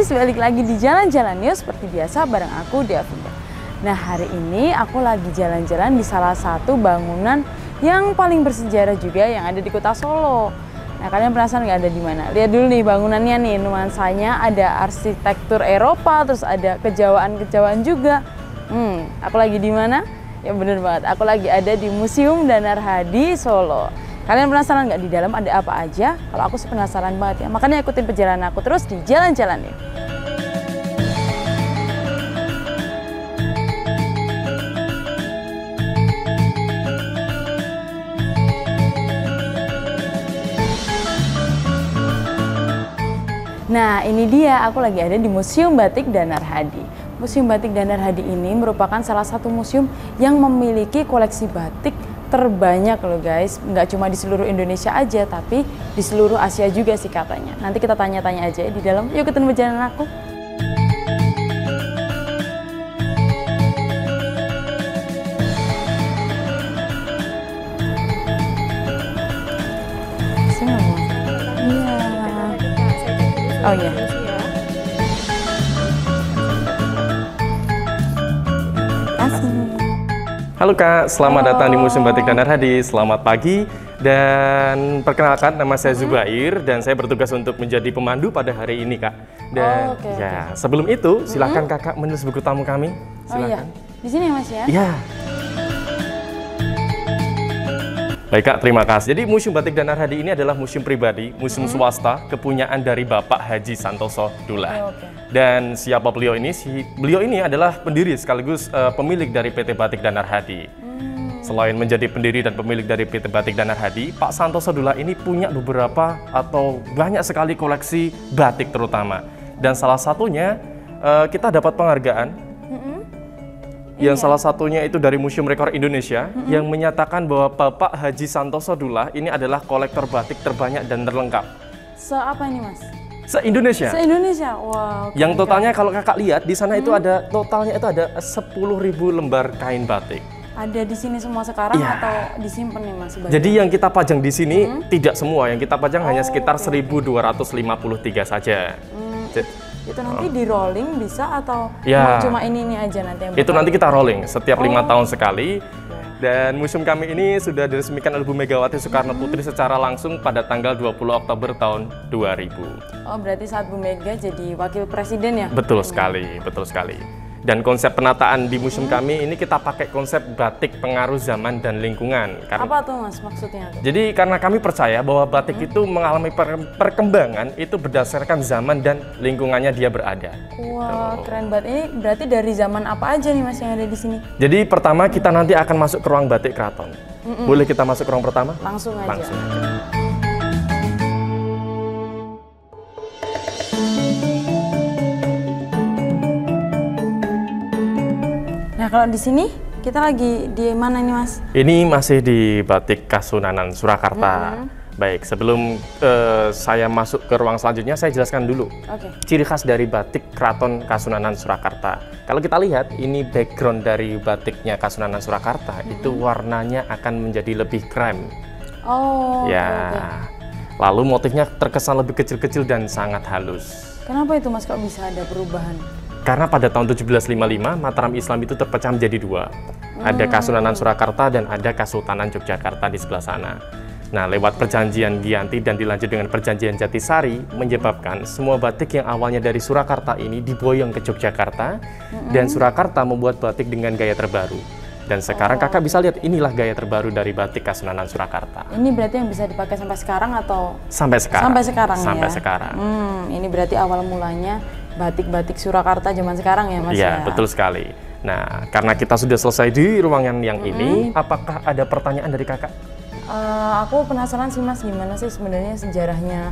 guys, balik lagi di Jalan-Jalan News seperti biasa bareng aku Diavinda. Nah, hari ini aku lagi jalan-jalan di salah satu bangunan yang paling bersejarah juga yang ada di Kota Solo. Nah, kalian penasaran nggak ada di mana? Lihat dulu nih bangunannya nih, nuansanya ada arsitektur Eropa, terus ada kejawaan-kejawaan juga. Aku lagi di mana? Ya bener banget, aku lagi ada di Museum Danar Hadi Solo. Kalian penasaran nggak di dalam ada apa aja? Kalau aku sih penasaran banget ya. Makanya ikutin perjalanan aku terus di jalan-jalan nih. Nah, ini dia, aku lagi ada di Museum Batik Danar Hadi. Museum Batik Danar Hadi ini merupakan salah satu museum yang memiliki koleksi batik terbanyak loh guys. Nggak cuma di seluruh Indonesia aja, tapi di seluruh Asia juga sih katanya. Nanti kita tanya-tanya aja ya di dalam. Yuk ketemu perjalanan aku. Sini ngomong. Iya. Oh iya. Halo Kak, selamat datang di Museum Batik Danar Hadi. Selamat pagi dan perkenalkan nama saya Zubair dan saya bertugas untuk menjadi pemandu pada hari ini Kak. Dan sebelum itu silakan Kakak menulis buku tamu kami. Silakan. Oh iya, di sini ya Mas ya? Iya. Baik Kak, terima kasih. Jadi Museum Batik Danar Hadi ini adalah museum pribadi, museum swasta, kepunyaan dari Bapak Haji Santoso Dullah. Dan siapa beliau ini? Beliau ini adalah pendiri sekaligus pemilik dari PT Batik Danar Hadi. Selain menjadi pendiri dan pemilik dari PT Batik Danar Hadi, Pak Santoso Dullah ini punya beberapa atau banyak sekali koleksi batik terutama. Dan salah satunya kita dapat penghargaan yang salah satunya itu dari Museum Rekor Indonesia yang menyatakan bahwa Bapak Haji Santoso Dullah ini adalah kolektor batik terbanyak dan terlengkap. Se-apa ini Mas? Se-Indonesia. Se-Indonesia, wow. Yang totalnya kalau kakak lihat di sana itu ada totalnya itu ada 10.000 lembar kain batik. Ada di sini semua sekarang atau disimpan nih Mas? Jadi yang kita pajang di sini tidak semua, yang kita pajang hanya sekitar 1.253 saja. Itu nanti di rolling bisa atau cuma ini aja nanti yang itu nanti kita rolling setiap 5 tahun sekali. Dan museum kami ini sudah diresmikan oleh Bu Megawati Soekarno Putri secara langsung pada tanggal 20 Oktober tahun 2000. Oh, berarti saat Bu Mega jadi wakil presiden ya? Betul sekali, betul sekali. Dan konsep penataan di museum kami ini kita pakai konsep batik pengaruh zaman dan lingkungan. Apa tuh Mas maksudnya? Jadi karena kami percaya bahwa batik itu mengalami perkembangan itu berdasarkan zaman dan lingkungannya dia berada. Wah, keren banget. Ini berarti dari zaman apa aja nih Mas yang ada di sini? Jadi pertama kita nanti akan masuk ke ruang batik keraton. Boleh kita masuk ke ruang pertama? Langsung aja. Langsung aja. Nah, kalau di sini kita lagi di mana nih Mas? Ini masih di Batik Kasunanan Surakarta. Baik, sebelum saya masuk ke ruang selanjutnya, saya jelaskan dulu ciri khas dari batik Keraton Kasunanan Surakarta. Kalau kita lihat, ini background dari batiknya Kasunanan Surakarta, itu warnanya akan menjadi lebih krem. Lalu motifnya terkesan lebih kecil-kecil dan sangat halus. Kenapa itu Mas kok bisa ada perubahan? Karena pada tahun 1755 Mataram Islam itu terpecah menjadi dua. Ada Kasunanan Surakarta dan ada Kesultanan Yogyakarta di sebelah sana. Nah, lewat perjanjian Giyanti dan dilanjut dengan perjanjian Jatisari menyebabkan semua batik yang awalnya dari Surakarta ini diboyong ke Yogyakarta dan Surakarta membuat batik dengan gaya terbaru. Dan sekarang kakak bisa lihat inilah gaya terbaru dari batik Kasunanan Surakarta. Ini berarti yang bisa dipakai sampai sekarang atau? Sampai sekarang. Sampai sekarang sampai ya? sekarang. Ini berarti awal mulanya batik-batik Surakarta zaman sekarang ya Mas? Iya, betul sekali. Nah, karena kita sudah selesai di ruangan yang ini, apakah ada pertanyaan dari kakak? Aku penasaran sih Mas, gimana sih sebenarnya sejarahnya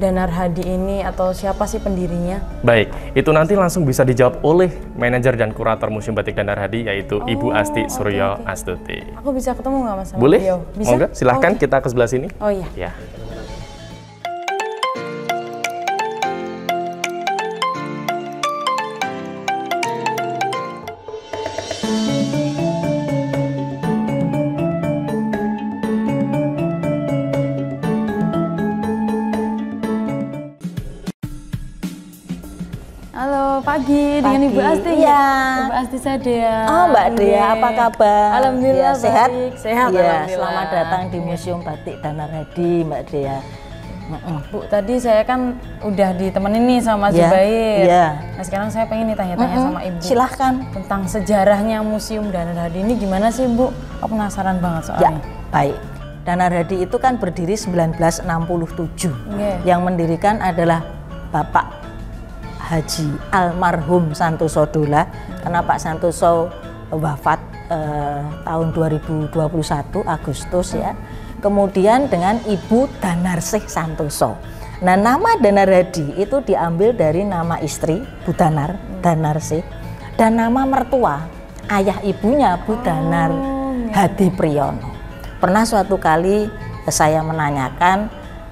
Danar Hadi ini atau siapa sih pendirinya? Baik, itu nanti langsung bisa dijawab oleh manajer dan kurator Museum Batik Danar Hadi yaitu Ibu Asti Suryo Astuti. Aku bisa ketemu nggak Mas sama Boleh? beliau? Bisa? Boleh, silahkan kita ke sebelah sini. Oh iya. Ya. dengan Ibu Asti. Iya. Ibu Asti Sadea. Oh, Mbak Dea, apa kabar? Alhamdulillah ya, sehat. baik. Sehat. Ya, Alhamdulillah. selamat datang di Museum Batik Danar Hadi, Mbak Dea. Bu, tadi saya kan udah ditemenin nih sama Mas Zubair. Iya. Nah, sekarang saya pengen nih tanya-tanya sama Ibu. Silahkan. Tentang sejarahnya Museum Danar Hadi ini gimana sih, Bu? Aku penasaran banget soalnya. Ya, baik. Danar Hadi itu kan berdiri 1967. Yang mendirikan adalah Bapak Haji almarhum Santoso Dola, karena Pak Santoso wafat tahun 2021 Agustus ya. Kemudian dengan Ibu Danarsih Santoso. Nah, nama Danar Hadi itu diambil dari nama istri Bu Danar, Danarsih, dan nama mertua ayah ibunya Bu Danar Hadi Priyono. Pernah suatu kali saya menanyakan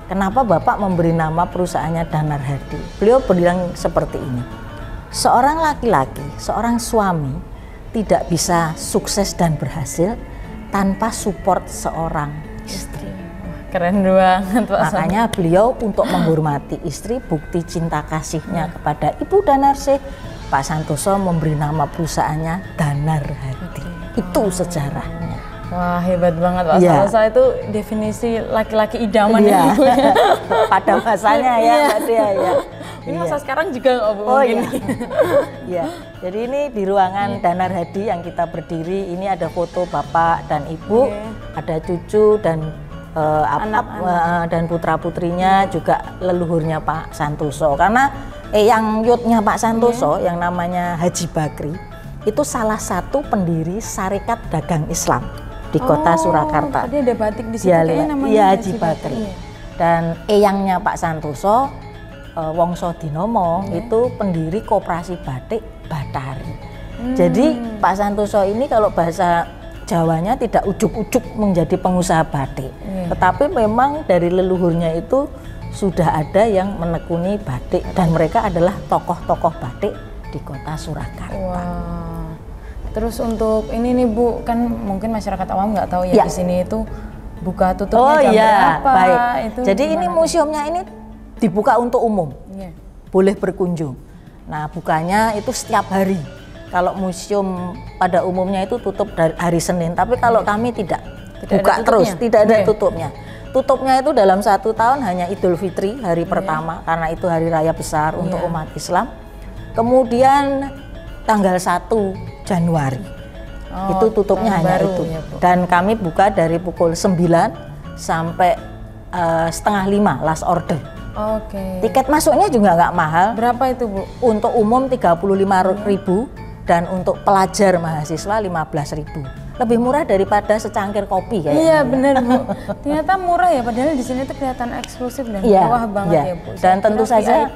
kenapa Bapak memberi nama perusahaannya Danar Hadi. Beliau bilang seperti ini, seorang laki-laki, seorang suami tidak bisa sukses dan berhasil tanpa support seorang istri. Keren banget Pak. Makanya beliau untuk menghormati istri, bukti cinta kasihnya kepada Ibu Danarsih, Pak Santoso memberi nama perusahaannya Danar Hadi. Itu sejarahnya. Wah, hebat banget Pak Santoso, itu definisi laki-laki idaman ya. ya. Pada masanya ya Mbak Dea ya. Ini masa sekarang juga mungkin. Ya. Jadi ini di ruangan Danar Hadi yang kita berdiri, ini ada foto Bapak dan Ibu, ada cucu dan dan putra-putrinya, juga leluhurnya Pak Santoso. Karena yang yutnya Pak Santoso yang namanya Haji Bakri itu salah satu pendiri Sarekat Dagang Islam di kota Surakarta. Tadi ada batik di situ kayaknya namanya Haji Bakri. Dan eyangnya Pak Santoso, Wongso Dinomo, itu pendiri Koperasi Batik Batari. Jadi Pak Santoso ini kalau bahasa Jawanya tidak ujuk-ujuk menjadi pengusaha batik, tetapi memang dari leluhurnya itu sudah ada yang menekuni batik dan mereka adalah tokoh-tokoh batik di kota Surakarta. Wow. Terus untuk ini nih Bu, kan mungkin masyarakat awam nggak tahu ya, di sini itu buka tutupnya jam berapa? Baik. Itu jadi ini museumnya ini dibuka untuk umum, boleh berkunjung. Nah, bukanya itu setiap hari. Kalau museum pada umumnya itu tutup dari hari Senin, tapi kalau kami tidak buka terus, tidak ada tutupnya. Tutupnya itu dalam 1 tahun hanya Idul Fitri hari pertama, karena itu hari raya besar untuk umat Islam. Kemudian tanggal 1 Januari itu tutupnya hanya itu. Dan kami buka dari pukul 9 sampai setengah 5 last order. Tiket masuknya juga nggak mahal. Berapa itu Bu? Untuk umum 35.000 dan untuk pelajar mahasiswa 15.000. Lebih murah daripada secangkir kopi kayaknya. Iya benar Bu. Ternyata murah ya, padahal di sini tuh kelihatan eksklusif dan mewah banget ya Bu. Dan tentu saja,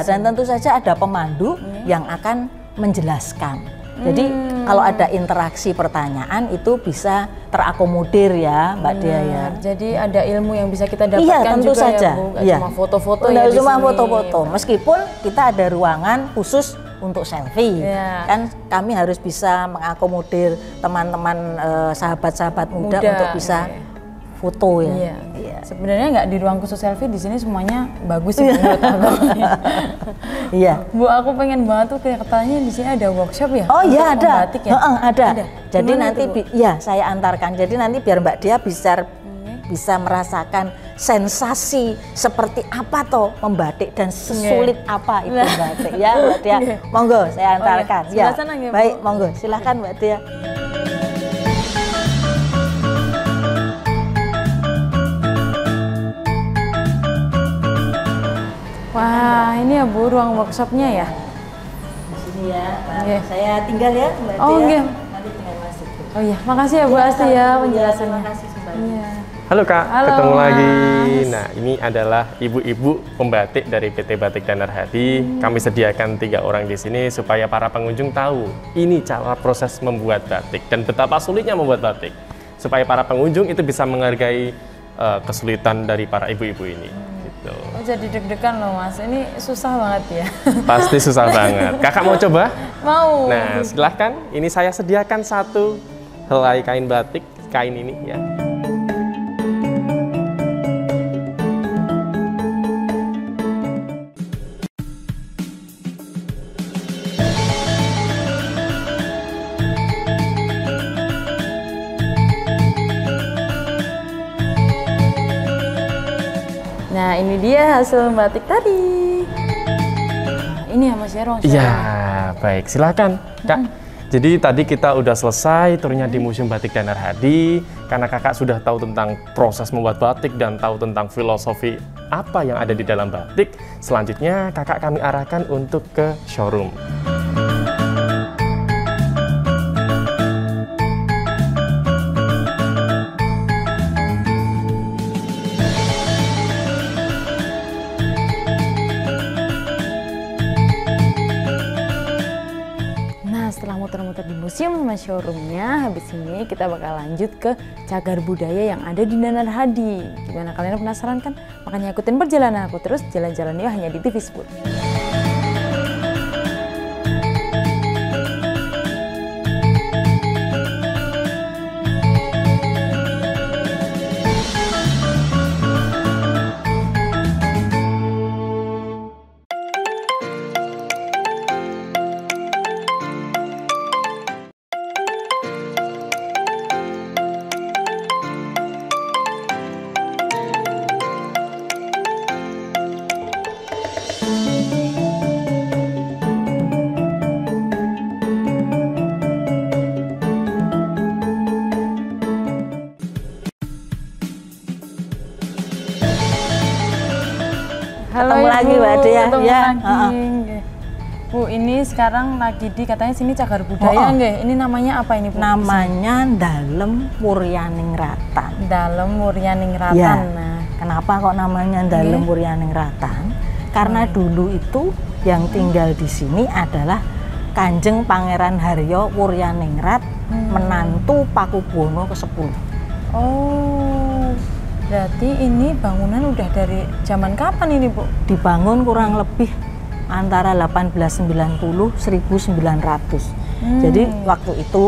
dan tentu saja ada pemandu yang akan menjelaskan. Jadi kalau ada interaksi pertanyaan itu bisa terakomodir ya Mbak Dea ya. Jadi ada ilmu yang bisa kita dapatkan tentu juga saja. ya Bu. Gak cuma foto-foto ya di cuma sini. foto-foto. Meskipun kita ada ruangan khusus untuk selfie, kan kami harus bisa mengakomodir teman-teman sahabat-sahabat muda untuk bisa foto ya. Sebenarnya nggak di ruang khusus selfie, di sini semuanya bagus sih menurut aku. Bu, aku pengen banget tuh katanya di sini ada workshop ya? Oh iya ada. Batik ya? Ada. Jadi nanti saya antarkan. Jadi nanti biar Mbak Dea bisa merasakan sensasi seperti apa toh membatik dan sesulit apa itu batik ya Mbak Dea. Monggo saya antarkan. Baik, monggo silahkan Mbak Dea. Wah, ini ya Bu ruang workshopnya ya? Di sini ya. Saya tinggal ya Mbak Dea. Nanti tinggal masuk. Oh iya, makasih ya Bu Asti ya penjelasannya. Terima kasih kembali. Halo Kak, Halo, ketemu lagi. Mas. Nah, ini adalah ibu-ibu pembatik dari PT Batik Danar Hadi. Kami sediakan 3 orang di sini supaya para pengunjung tahu ini cara proses membuat batik dan betapa sulitnya membuat batik. Supaya para pengunjung itu bisa menghargai kesulitan dari para ibu-ibu ini. Gitu. Oh, jadi deg-degan loh Mas, ini susah banget ya? Pasti susah banget. Kakak mau coba? Mau. Nah, silahkan. Ini saya sediakan 1 helai kain batik, kain ini ya. Nah, ini dia hasil batik tadi. Nah, ini ya Mas Yero. Iya, baik. Silakan, Kak. Jadi tadi kita udah selesai turnya di Museum Batik Danar Hadi. Karena kakak sudah tahu tentang proses membuat batik dan tahu tentang filosofi apa yang ada di dalam batik. Selanjutnya kakak kami arahkan untuk ke showroom. Setelah muter-muter di museum sama showroomnya, habis ini kita bakal lanjut ke cagar budaya yang ada di Danar Hadi. Gimana, kalian penasaran kan? Makanya ikutin perjalanan aku terus, jalan-jalan yuk hanya di TV Sport. Ketemu lagi Mbak Dea. Ya. Bu, ini sekarang lagi di katanya sini cagar budaya nggih. Ini namanya apa ini Bu? Namanya Dalem Wuryaningratan. Dalem Wuryaningratan. Ya. Nah, kenapa kok namanya Dalem Wuryaningratan? Karena dulu itu yang tinggal di sini adalah Kanjeng Pangeran Haryo Wuryaningrat, menantu Pakubuwono ke-10. Oh, berarti ini bangunan udah dari zaman kapan ini Bu? Dibangun kurang lebih antara 1890 1900. Jadi waktu itu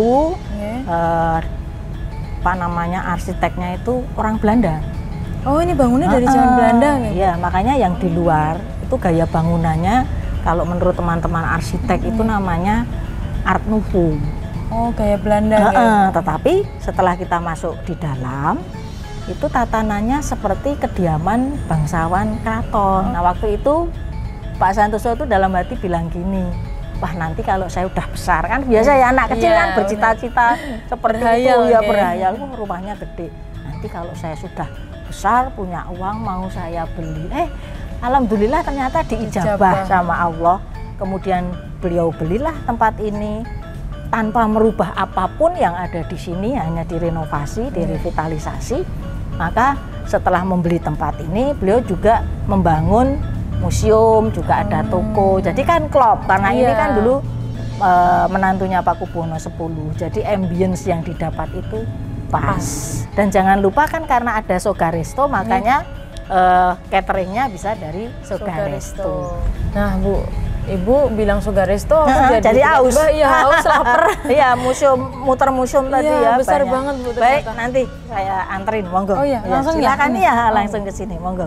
apa namanya, arsiteknya itu orang Belanda. Oh, ini bangunnya dari zaman Belanda nih? Iya, makanya yang di luar itu gaya bangunannya kalau menurut teman-teman arsitek itu namanya Art Nouveau. Oh, gaya Belanda. Tetapi setelah kita masuk di dalam, itu tatanannya seperti kediaman bangsawan keraton. Nah, waktu itu Pak Santoso itu dalam hati bilang gini, wah nanti kalau saya udah besar, kan biasa ya anak kecil kan bercita-cita seperti itu ya, berhayal, rumahnya gede. Nanti kalau saya sudah besar punya uang mau saya beli. Alhamdulillah ternyata diijabah sama Allah. Kemudian beliau belilah tempat ini tanpa merubah apapun yang ada di sini, hanya direnovasi, direvitalisasi. Maka setelah membeli tempat ini, beliau juga membangun museum, juga ada toko. Jadi kan klop, karena ini kan dulu menantunya Pakubuwono 10. Jadi ambience yang didapat itu pas. Dan jangan lupa kan karena ada Sogaresto, makanya cateringnya bisa dari Sogaresto. Nah Bu, Ibu bilang Sogaresto, aku jadi haus. Iya, haus, lapar. Iya, muter museum tadi ya. Besar banyak banget Bu. Baik, nanti saya anterin, monggo. Oh iya, langsung silakan ya, langsung ke sini, monggo.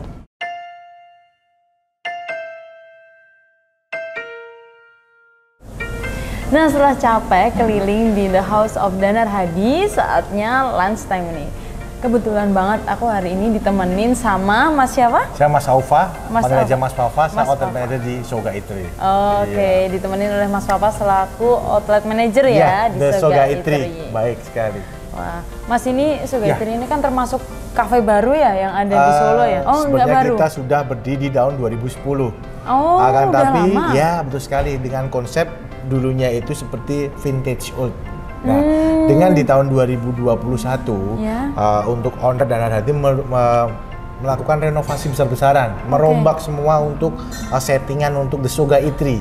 Nah, setelah capek keliling di The House of Danar Hadi, saatnya lunch time nih. Kebetulan banget aku hari ini ditemenin sama Mas siapa? Saya Mas Aufa, panggil aja Mas Mas Aufa, saya outlet manager di Soga Itri. Oke, ditemenin oleh Mas Papa selaku outlet manager ya di Soga Itri. Baik sekali. Wah, Mas ini Soga Itri ini kan termasuk kafe baru ya yang ada di Solo ya? Oh, enggak baru. Kita sudah berdiri di tahun 2010. Oh, akan udah tapi lama. Ya betul sekali, dengan konsep dulunya itu seperti vintage old. Nah, dengan di tahun 2021 untuk owner Danar Hadi melakukan renovasi besar-besaran, merombak semua untuk settingan untuk The Soga Itri.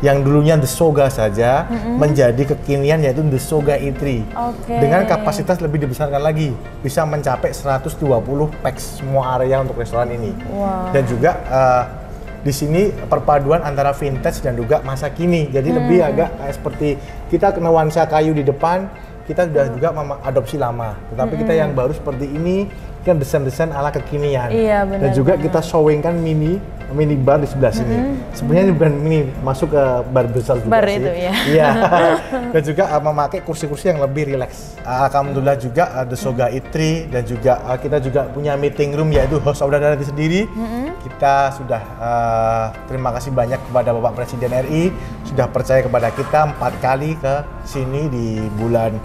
Yang dulunya The Soga saja menjadi kekinian yaitu The Soga Itri. Dengan kapasitas lebih dibesarkan lagi, bisa mencapai 120 pax semua area untuk restoran ini. Dan juga di sini perpaduan antara vintage dan juga masa kini. Jadi lebih agak seperti kita nuansa kayu di depan, kita sudah juga adopsi lama. Tetapi kita yang baru seperti ini kan desain-desain ala kekinian. Iya, benar, dan juga kita showing kan mini minibar di sebelah sini. Sebenarnya ini bukan mini, masuk ke bar besar juga Bar sih. itu ya. Iya. Dan juga memakai kursi-kursi yang lebih rileks. Alhamdulillah juga The Soga Itri, dan juga kita juga punya meeting room yaitu House of Dana Hardi sendiri. Kita sudah terima kasih banyak kepada Bapak Presiden RI sudah percaya kepada kita 4 kali ke sini di bulan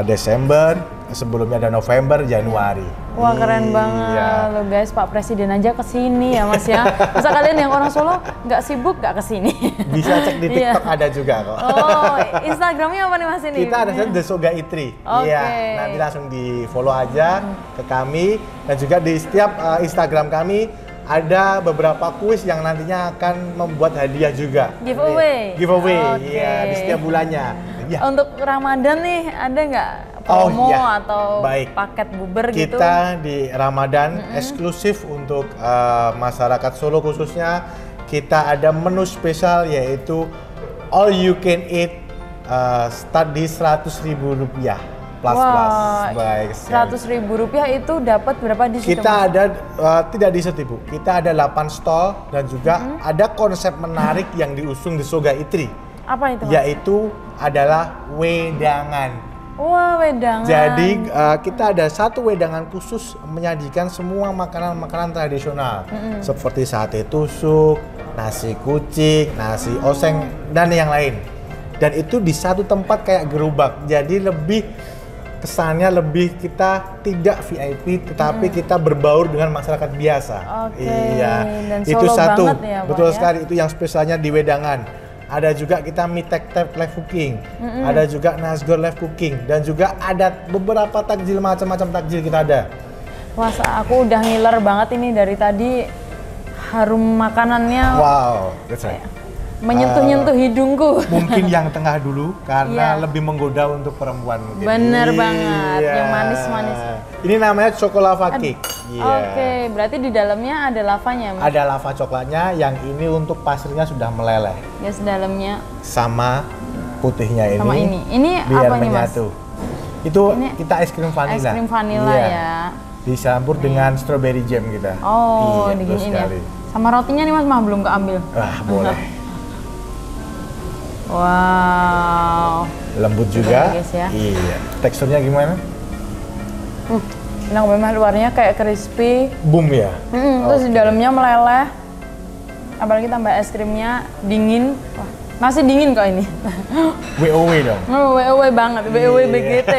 Desember, sebelumnya ada November, Januari. Wah, keren banget lo guys, Pak Presiden aja kesini ya Mas ya. Masa kalian yang orang Solo nggak sibuk nggak kesini? Bisa cek di TikTok ada juga kok. Oh, Instagramnya apa nih Mas ini? Kita ada The Soga Itri. Oke. Iya, nanti langsung di follow aja ke kami, dan juga di setiap Instagram kami ada beberapa kuis yang nantinya akan membuat hadiah juga. Giveaway? Giveaway, Oke. iya, di setiap bulannya. Ya. Untuk Ramadan nih, ada nggak promo iya. atau Baik. paket buber gitu? Kita di Ramadan eksklusif untuk masyarakat Solo khususnya, kita ada menu spesial yaitu all you can eat, start di Rp100.000 plus. Baik sekali. Rp100.000 itu dapat berapa di situ? Kita ada tidak di situ, Bu. Kita ada 8 stall, dan juga ada konsep menarik yang diusung di Soga Itri. Apa itu Mas? Yaitu adalah wedangan. Wah, wedangan. Jadi kita ada satu wedangan khusus menyajikan semua makanan-makanan tradisional seperti sate tusuk, nasi kucing, nasi oseng, dan yang lain. Dan itu di satu tempat kayak gerobak. Jadi lebih kesannya lebih kita tidak VIP, tetapi kita berbaur dengan masyarakat biasa. Oke. Iya. Dan Itu Solo satu. banget ya, Pak, Betul ya? sekali. Itu yang spesialnya di wedangan. Ada juga kita mie tek live cooking, ada juga nasgor live cooking, dan juga ada beberapa takjil, macam-macam takjil kita ada. Wah, aku udah ngiler banget ini dari tadi, harum makanannya Wow, that's right. menyentuh-nyentuh hidungku. Mungkin yang tengah dulu karena Iya. lebih menggoda untuk perempuan mungkin. Bener banget, yang manis-manis. Ini namanya chocolava cake. Iya. Oke, berarti di dalamnya ada lavanya, Mas? Ada lava coklatnya, yang ini untuk pasirnya sudah meleleh. Yes, dalamnya Sama putihnya ini. sama ini. Ini biar apa nih, Mas? menyatu. Itu Ini kita es krim vanila. Es krim vanila Iya. ya. Dicampur dengan strawberry jam kita. Oh, iya, betul diginiin ya. sekali. Sama rotinya nih Mas, mah belum keambil. Wah, boleh. Wow. Lembut juga. Guys, ya. Iya. Teksturnya gimana? Enak banget, luarnya kayak crispy. Boom ya. Terus di dalamnya meleleh. Apalagi tambah es krimnya dingin. Wah, masih dingin kok ini. WOW dong. WOW banget, WOW Iya. BGT.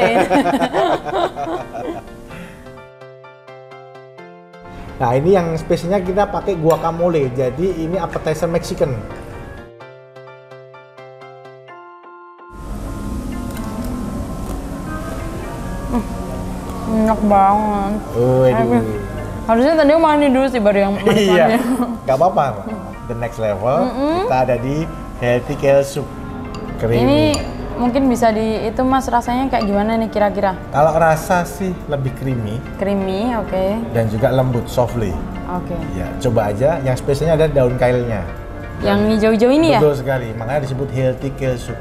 Nah, ini yang spesialnya kita pakai guacamole. Jadi ini appetizer Mexican. Enak banget. Waduh. Harusnya tadi aku mandi dulu sih baru yang manis-manis. Iya. Gak apa-apa. The next level kita ada di healthy kale soup. Ini Creamy. mungkin bisa di itu Mas, rasanya kayak gimana nih kira-kira? Kalau rasa sih lebih creamy Creamy, oke. dan juga lembut, softly. Oke. Ya, coba aja. Yang spesialnya ada daun kale-nya. Yang hijau-hijau ini ya? Betul sekali. Makanya disebut healthy kale soup.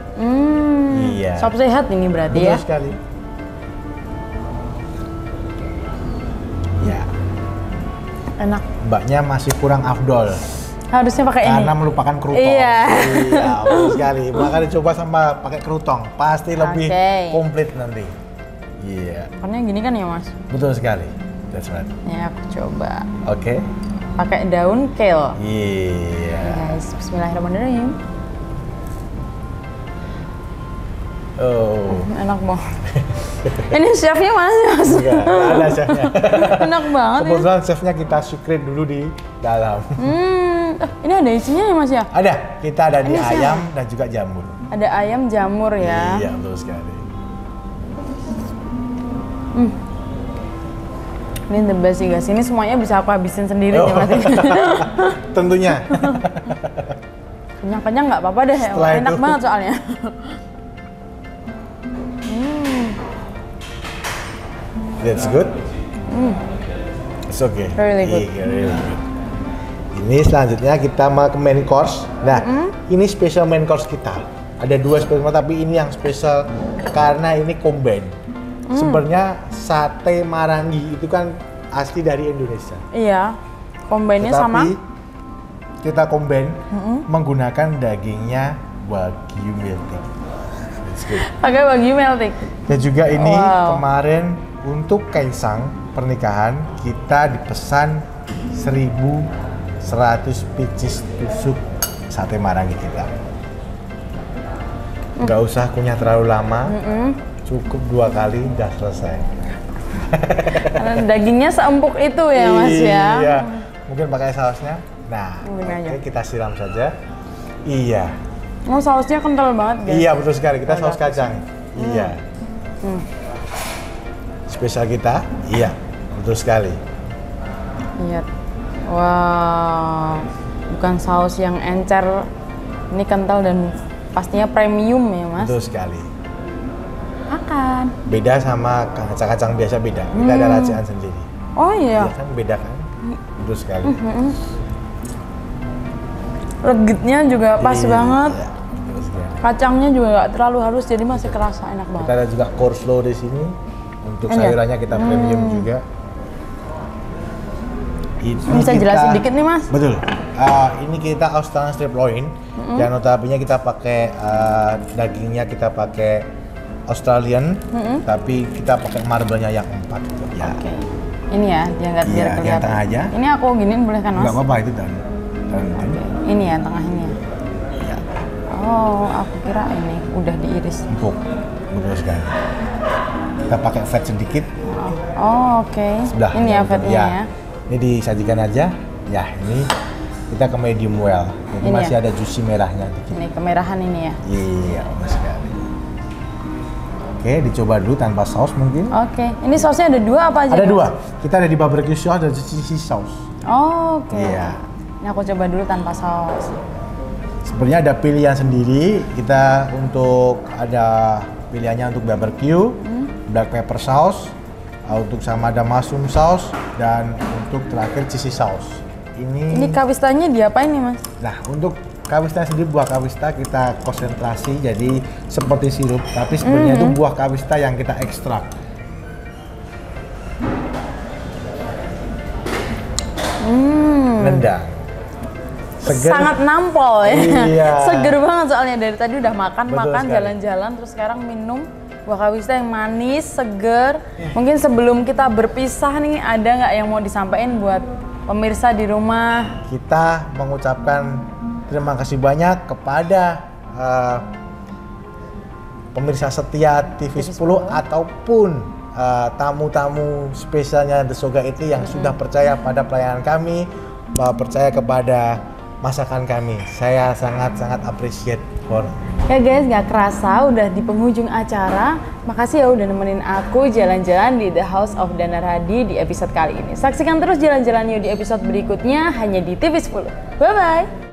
Iya. Sop sehat ini berarti Betul ya? sekali. Ya, Enak. mbaknya masih kurang afdol Harusnya pakai ini. karena melupakan kerutong. Iya. Iya, betul sekali. Maka dicoba sama pakai kerutong, pasti lebih Oke. komplit nanti. Iya, Makannya gini kan ya Mas? betul sekali. That's right. Ya aku coba. Oke. Pakai daun kale. Iya. Guys, bismillahirrahmanirrahim. Oh. Enak banget. Ini chefnya mana sih Mas? Enggak, nggak ada chefnya. Enak banget ya. Kebetulan chefnya kita secret dulu di dalam. Ini ada isinya ya Mas ya? Ada, kita ada di Ini siapa? ayam dan juga jamur. Ada ayam jamur ya. Iya, betul sekali. Ini the best sih guys. Ini semuanya bisa aku habisin sendiri nih Mas. Tentunya. Kenyang-kenyang nggak apa-apa deh. Setelah Enak itu. banget soalnya. That's good. It's okay. Really good. Iya, really good. Ini selanjutnya kita mau ke main course. Nah, ini special main course kita. Ada 2 spesial, tapi ini yang spesial karena ini combine. Sebenarnya sate Marangi itu kan asli dari Indonesia. Iya. Combine-nya Tetapi sama kita combine menggunakan dagingnya Wagyu melting. Pakai Wagyu melting. Dan juga ini kemarin untuk Kaisang pernikahan kita dipesan 1.100 pieces tusuk sate marangi kita. Nggak usah kunyah terlalu lama, cukup 2 kali udah selesai. Karena dagingnya seempuk itu ya Mas ya. Iya, mungkin pakai sausnya. Nah, oke, kita siram saja. Iya. Oh, sausnya kental banget guys. Iya, betul sekali. Kita saus kacang. Iya. Spesial kita. Iya, betul sekali. Iya. Wow. Bukan saus yang encer. Ini kental dan pastinya premium ya Mas. Betul sekali. Makan. Beda sama kacang-kacang biasa beda. Kita ada racikan sendiri. Oh iya. Iya kan beda kan? Betul sekali. Regitnya juga pas banget. Iya, betul sekali. Kacangnya juga nggak terlalu halus jadi masih kerasa enak Kita banget. ada juga coleslaw di sini. Untuk Iya. sayurannya kita premium juga. Ini Bisa kita- jelasin dikit nih Mas? Betul. Ini kita Australian strip loin. Dan notabene kita pakai dagingnya kita pakai Australian, tapi kita pakai marblenya yang 4. Ya. Oke. Ini ya, diangkat biar Iya, yang kelihatan. tengah aja. Ini aku giniin boleh kan Mas? Nggak apa-apa itu dan Ini ya tengah ini ya. ya, Oh, aku kira ini udah diiris. empuk. Betul sekali. Kita pakai fat sedikit. Oh, oke. Sudah. Ini ya fatnya ya. Ini disajikan aja. Ya, ini kita ke medium well. Jadi Ini masih ya? ada juicy merahnya dikit. Ini kemerahan ini ya. Iya, betul sekali. Oke, dicoba dulu tanpa saus mungkin. Oke. Ini sausnya ada 2 apa aja? Ada Mas? 2. Kita ada di barbecue sauce dan cheesy sauce. Oh, oke. Iya. Ini aku coba dulu tanpa saus. Sebenarnya ada pilihan sendiri. Kita untuk ada pilihannya untuk barbecue, black pepper sauce, untuk sama ada mushroom sauce dan untuk terakhir cheesy sauce. Ini kawistanya diapain nih Mas? Nah, untuk kawista sendiri buah kawista kita konsentrasi jadi seperti sirup, tapi sebenarnya itu buah kawista yang kita ekstrak. Nendang. Seger. Sangat nampol ya. Iya. Seger banget soalnya dari tadi udah makan, Betul sekali. jalan-jalan terus sekarang minum buah kawista yang manis, seger. Mungkin sebelum kita berpisah nih ada nggak yang mau disampaikan buat pemirsa di rumah? Kita mengucapkan terima kasih banyak kepada pemirsa setia TV10 ataupun tamu-tamu spesialnya The Soga itu yang sudah percaya pada pelayanan kami, percaya kepada masakan kami. Saya sangat-sangat appreciate for. Ya guys, nggak kerasa udah di penghujung acara. Makasih ya udah nemenin aku jalan-jalan di The House of Dana Radi di episode kali ini. Saksikan terus jalan-jalan yuk di episode berikutnya hanya di TV10. Bye-bye!